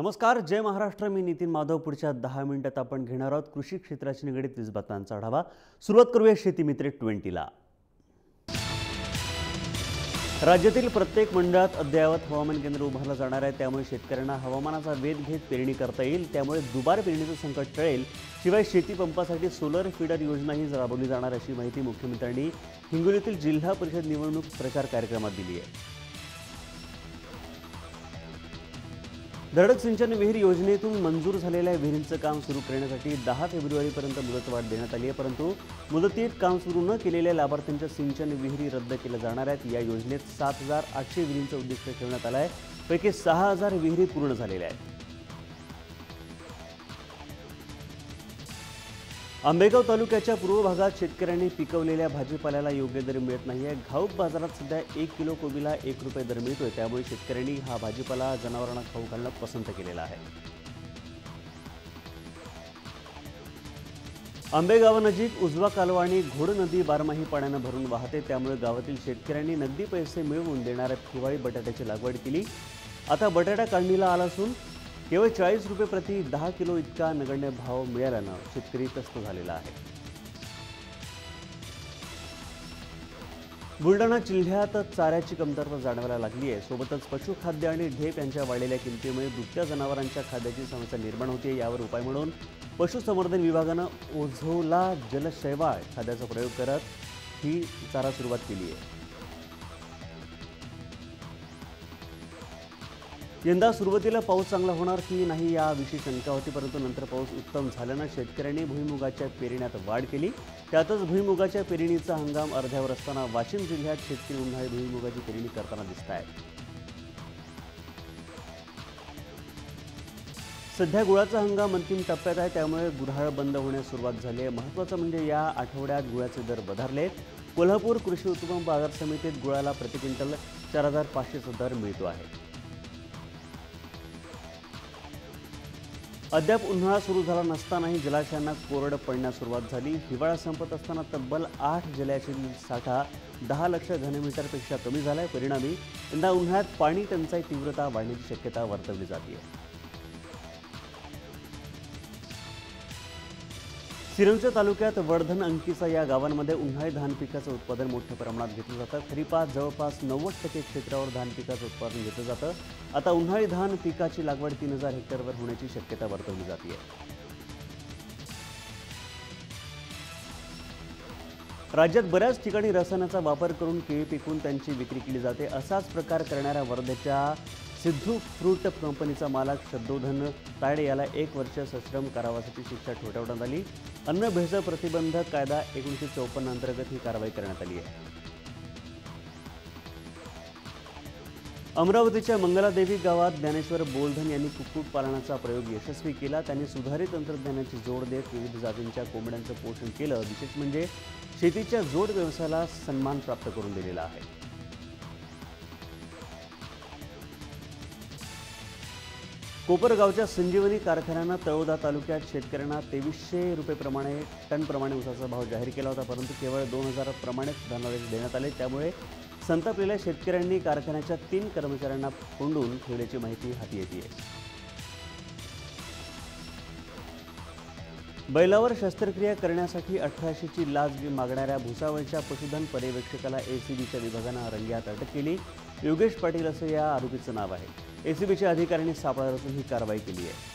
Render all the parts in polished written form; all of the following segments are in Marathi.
नमस्कार, जय महाराष्ट्र. मी नितीन माधव. पुढच्या 10 मिनिटात आपण घेणार आहोत कृषी क्षेत्राशी निगडीत 20 बातम्यांचा आढावा. सुरुवात करूया शेती मित्र 20ला. राज्यातील प्रत्येक मंडळात अद्ययावत हवामान केंद्र उभारलं जाणार आहे. त्यामुळे शेतकऱ्यांना हवामानाचा वेध घेत पेरणी करता येईल. त्यामुळे दुबार पेरणीचं संकट टळेल. शिवाय शेती पंपासाठी सोलर फीडर योजनाही राबवली जाणार अशी माहिती मुख्यमंत्र्यांनी हिंगोलीतील जिल्हा परिषद निवडणूक प्रचार कार्यक्रमात दिली आहे. धडक सिंचन विहीर योजनेतून मंजूर झालेल्या विहिरींचं काम सुरू करण्यासाठी 10 फेब्रुवारीपर्यंत मुदतवाढ देण्यात आली आहे. परंतु मुदतीत काम सुरू न केलेल्या लाभार्थ्यांच्या सिंचन विहिरी रद्द केल्या जाणार आहेत. या योजनेत 7,800 विहिरींचं उद्दिष्ट ठेवण्यात आलं आहे. पैकी 6,000 विहिरी पूर्ण झालेल्या आहेत. आंबेगाव तालुक्याच्या पूर्व भागात शेतकऱ्यांनी पिकवलेल्या भाजीपाल्याला योग्य दर मिळत नाही आहे. घाऊक बाजारात सध्या 1 किलो कोबीला 1 रुपये दर मिळतोय. त्यामुळे शेतकऱ्यांनी हा भाजीपाला जनावरांना खाऊ घालणं पसंत केलेलं आहे. आंबेगावानजीक उजवा कालवा आणि घोड नदी बारमाही पाण्यानं भरून वाहते. त्यामुळे गावातील शेतकऱ्यांनी नगदी पैसे मिळवून देणाऱ्या हिवाळी बटाट्याची लागवड केली. आता बटाटा काढणीला आला असून केवळ 40 रुपये प्रति 10 किलो इतका नगण्य भाव मिळाल्यानं शेतकरी त्रस्त झालेला आहे. बुलढाणा जिल्ह्यात चाऱ्याची कमतरता जाणवायला लागली आहे. सोबतच पशुखाद्य आणि ढेप यांच्या वाढलेल्या किमतीमुळे दुभत्या जनावरांच्या खाद्याची समस्या निर्माण होते. यावर उपाय म्हणून पशुसंवर्धन विभागानं ओझोला जलशैवाळ खाद्याचा प्रयोग करत ही चारा सुरुवात केली आहे. यंदा सुरुवातीला पाऊस चांगला होणार की नाही याविषयी शंका होती. परंतु नंतर पाऊस उत्तम झाल्यानं शेतकऱ्यांनी भुईमुगाच्या पेरण्यात वाढ केली. त्यातच भुईमुगाच्या पेरणीचा हंगाम अर्ध्यावर असताना वाशिम जिल्ह्यात शेतकरी उन्हाळी भुईमुगाची पेरणी करताना दिसत आहेत. सध्या गुळाचा हंगाम अंतिम टप्प्यात आहे. त्यामुळे गुऱ्हाळ बंद होण्यास सुरुवात झाली आहे. महत्त्वाचं म्हणजे या आठवड्यात गुळाचे दर वधारले. कोल्हापूर कृषी उत्पन्न बाजार समितीत गुळाला प्रति क्विंटल 4,500चा दर मिळतो आहे. अद्याप उन्हाळा सुरू झाला नसतानाही जलाशयांना कोरड पडण्यास सुरुवात झाली. हिवाळा संपत असताना तब्बल 8 जलाशयातील साठा 10 लाख घनमीटरपेक्षा कमी झाला आहे. परिणामी यंदा उन्हाळ्यात पाणी टंचाई तीव्रता वाढण्याची शक्यता वर्तवली जाते. सिरोंचा तालुक्यात वडधन अंकिसा या गावांमध्ये उन्हाळी धान पिकाचं उत्पादन मोठ्या प्रमाणात घेतलं जातं. खरीपात जवळपास 90% क्षेत्रावर धान पिकाचं उत्पादन घेतलं जातं. आता उन्हाळी धान पिकाची लागवड 3,000 हेक्टरवर होण्याची शक्यता वर्तवली जाते. राज्यात बऱ्याच ठिकाणी रसायनाचा वापर करून केळी पिकवून त्यांची विक्री केली जाते. असाच प्रकार करणाऱ्या वर्ध्याच्या सिद्धू फ्रूट कंपनीचा मालक शब्दोधन तायडे याला 1 वर्ष सश्रम कारावासाची शिक्षा ठोठावण्यात आली. अन्न भेसळ प्रतिबंधक कायदा 1954 अंतर्गत ही कारवाई करण्यात आली आहे. अमरावतीच्या मंगलादेवी गावात ज्ञानेश्वर बोलधन यांनी कुक्कुटपालनाचा प्रयोग यशस्वी केला. त्यांनी सुधारित तंत्रज्ञानाची जोड देत विविध जातींच्या कोंबड्यांचं पोषण केलं. विशेष म्हणजे शेतीच्या जोड व्यवसायाला सन्मान प्राप्त करून दिलेला आहे. कोपरगावच्या संजीवनी कारखान्यानं तळोदा तालुक्यात शेतकऱ्यांना 2300 रुपये टनप्रमाणे ऊसाचा भाव जाहीर केला होता. परंतु केवळ 2,000 प्रमाणेच धनादेश देण्यात आले. त्यामुळे संतापलेल्या शेतकऱ्यांनी कारखान्याच्या 3 कर्मचाऱ्यांना कोंडून ठेवल्याची माहिती हाती येते. बैलावर शस्त्रक्रिया करण्यासाठी 1800ची लाच मागणाऱ्या भुसावळच्या पशुधन पर्यवेक्षकाला एसीबीच्या विभागानं रंगेहात अटक केली. योगेश पाटील असं या आरोपीचं नाव आहे. एसीबीच्या अधिकाऱ्यांनी सापळा रचून ही कारवाई केली आहे.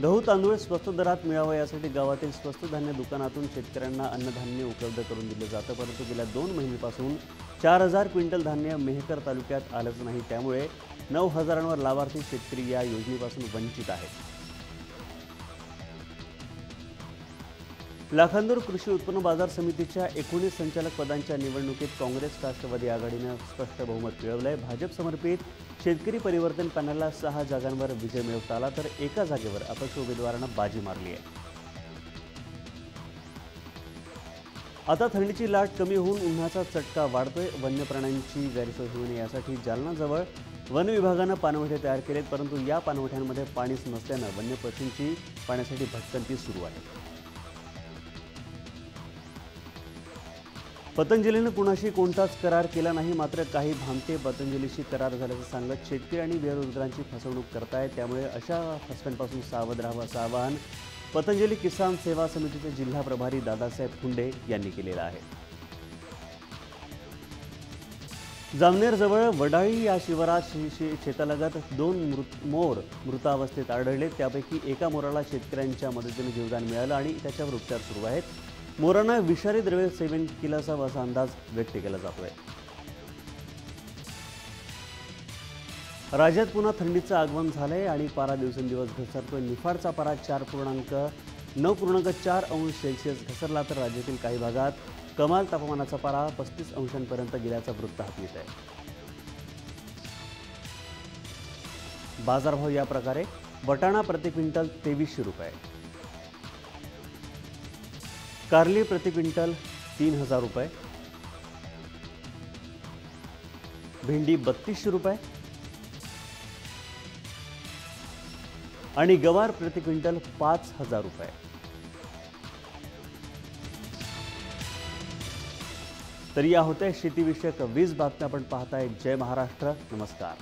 गहू तांदूळ स्वस्त दरात मिळावं यासाठी गावातील स्वस्त धान्य दुकानातून शेतकऱ्यांना अन्नधान्य उपलब्ध करून दिलं जातं. परंतु गेल्या 2 महिन्यांपासून 4,000 क्विंटल धान्य मेहकर तालुक्यात आलंच नाही. त्यामुळे 9,000वर लाभार्थी शेतकरी या योजनेपासून वंचित आहेत. लाखांदूर कृषी उत्पन्न बाजार समितीच्या 19 संचालक पदांच्या निवडणुकीत काँग्रेस राष्ट्रवादी आघाडीनं स्पष्ट बहुमत मिळवलंय. भाजप समर्पित शेतकरी परिवर्तन पॅनलला 6 जागांवर विजय मिळवता आला तर एका जागेवर अपक्ष उमेदवारांना बाजी मारली आहे. आता थंडीची लाट कमी होऊन उन्हाचा चटका वाढतोय. वन्य प्राण्यांची गैरसोय होऊ नये यासाठी जालनाजवळ वन विभागानं पाणवठे तयार केलेत. परंतु या पाणवठ्यांमध्ये पाणीच नसल्यानं वन्य पशूंची पाण्यासाठी भटकंती सुरू आहे. पतंजलीनं कुणाशी कोणताच करार केला नाही, मात्र काही भामटे पतंजलीशी करार झाल्याचं सांगत शेतकरी आणि बेरोजगारांची फसवणूक करतायत। त्यामुळे अशा फसव्यांपासून सावध राहावं असं आवाहन पतंजली किसान सेवा समितीचे जिल्हा प्रभारी दादासाहेब फुंडे यांनी केलेलं आहे। जामनेरजवळ वडाळी या शिवारात शेतालगत 2 मोर मृतावस्थेत आढळले। त्यापैकी एका मोराला शेतकऱ्यांच्या मदतीने जीवदान मिळालं आणि त्याच्यावर उपचार सुरू आहेत। मोरांना विषारी द्रव्य सेवन केलं असावं असा अंदाज व्यक्त केला जातोय। राज्यात पुन्हा थंडीचं आगमन झालंय आणि पारा दिवसेंदिवस घसरतोय। निफाडचा पारा 9.4 अंश सेल्सिअस घसरला तर राज्यातील काही भागात कमाल तापमानाचा पारा 35 अंशांपर्यंत गेल्याचं वृत्त हाती येत आहे। बाजारभाव या प्रकारे: वटाणा प्रति क्विंटल 2300 रुपये, कारली प्रति क्विंटल 3000 रुपये, भेंडी 3200 रुपये आणि गवार प्रति क्विंटल 5000 रुपये। तर या होत्या शेतीविषयक 20 बातम्या। आपण पाहताय जय महाराष्ट्र। नमस्कार।